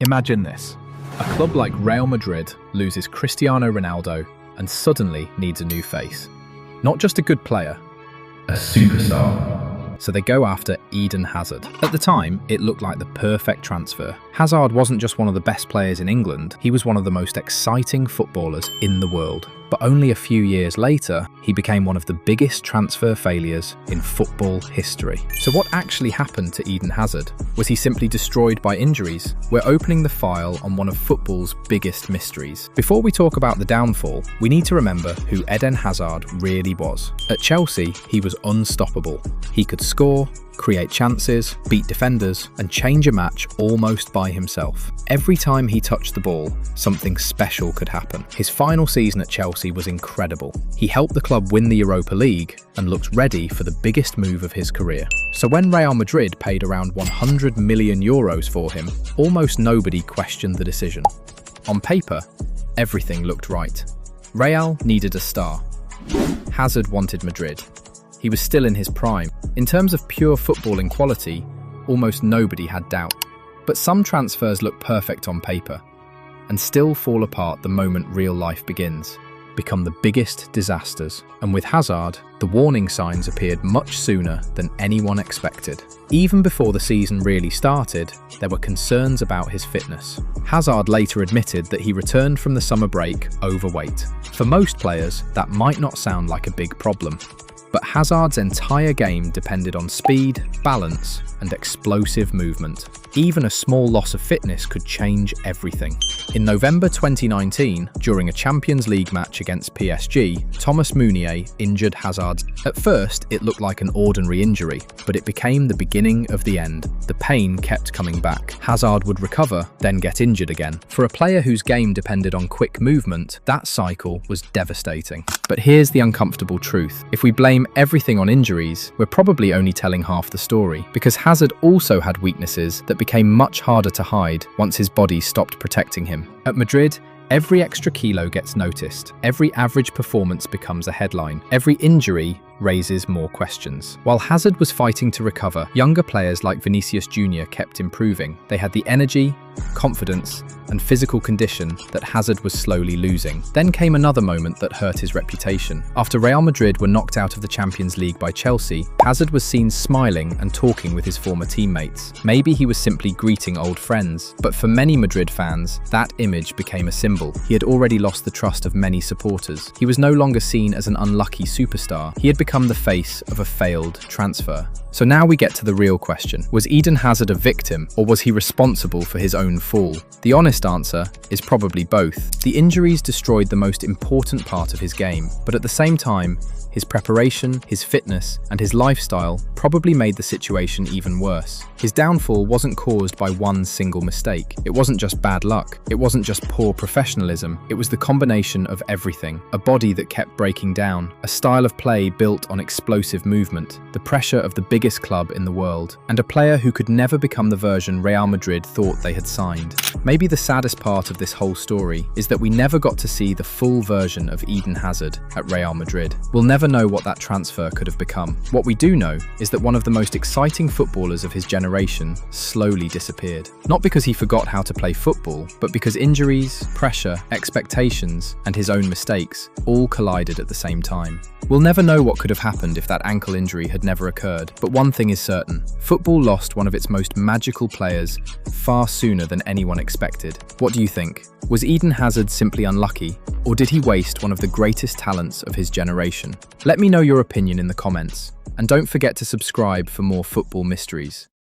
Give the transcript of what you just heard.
Imagine this. A club like Real Madrid loses Cristiano Ronaldo and suddenly needs a new face. Not just a good player, a superstar. So they go after Eden Hazard. At the time, it looked like the perfect transfer. Hazard wasn't just one of the best players in England, he was one of the most exciting footballers in the world. But only a few years later, he became one of the biggest transfer failures in football history. So what actually happened to Eden Hazard? Was he simply destroyed by injuries? We're opening the file on one of football's biggest mysteries. Before we talk about the downfall, we need to remember who Eden Hazard really was. At Chelsea, he was unstoppable. He could score, create chances, beat defenders, and change a match almost by himself. Every time he touched the ball, something special could happen. His final season at Chelsea was incredible. He helped the club win the Europa League and looked ready for the biggest move of his career. So when Real Madrid paid around €100 million for him, almost nobody questioned the decision. On paper, everything looked right. Real needed a star. Hazard wanted Madrid. He was still in his prime. In terms of pure footballing quality, almost nobody had doubt. But some transfers look perfect on paper and still fall apart the moment real life begins, become the biggest disasters. And with Hazard, the warning signs appeared much sooner than anyone expected. Even before the season really started, there were concerns about his fitness. Hazard later admitted that he returned from the summer break overweight. For most players, that might not sound like a big problem. But Hazard's entire game depended on speed, balance, and explosive movement. Even a small loss of fitness could change everything. In November 2019, during a Champions League match against PSG, Thomas Meunier injured Hazard. At first, it looked like an ordinary injury, but it became the beginning of the end. The pain kept coming back. Hazard would recover, then get injured again. For a player whose game depended on quick movement, that cycle was devastating. But here's the uncomfortable truth. If we blame everything on injuries, we're probably only telling half the story, because Hazard also had weaknesses that became much harder to hide once his body stopped protecting him. At Madrid, every extra kilo gets noticed. Every average performance becomes a headline. Every injury raises more questions. While Hazard was fighting to recover, younger players like Vinicius Jr. kept improving. They had the energy, confidence, and physical condition that Hazard was slowly losing. Then came another moment that hurt his reputation. After Real Madrid were knocked out of the Champions League by Chelsea, Hazard was seen smiling and talking with his former teammates. Maybe he was simply greeting old friends, but for many Madrid fans, that image became a symbol. He had already lost the trust of many supporters. He was no longer seen as an unlucky superstar. He had become the face of a failed transfer. So now we get to the real question. Was Eden Hazard a victim, or was he responsible for his own fall? The honest answer is probably both. The injuries destroyed the most important part of his game, but at the same time, his preparation, his fitness, and his lifestyle probably made the situation even worse. His downfall wasn't caused by one single mistake. It wasn't just bad luck. It wasn't just poor professionalism. It was the combination of everything. A body that kept breaking down, a style of play built on explosive movement, the pressure of the biggest club in the world, and a player who could never become the version Real Madrid thought they had signed. Maybe the saddest part of this whole story is that we never got to see the full version of Eden Hazard at Real Madrid. We'll never know what that transfer could have become. What we do know is that one of the most exciting footballers of his generation slowly disappeared. Not because he forgot how to play football, but because injuries, pressure, expectations, and his own mistakes all collided at the same time. We'll never know what could have happened if that ankle injury had never occurred, but one thing is certain. Football lost one of its most magical players far sooner than anyone expected. What do you think? Was Eden Hazard simply unlucky, or did he waste one of the greatest talents of his generation? Let me know your opinion in the comments, and don't forget to subscribe for more football mysteries.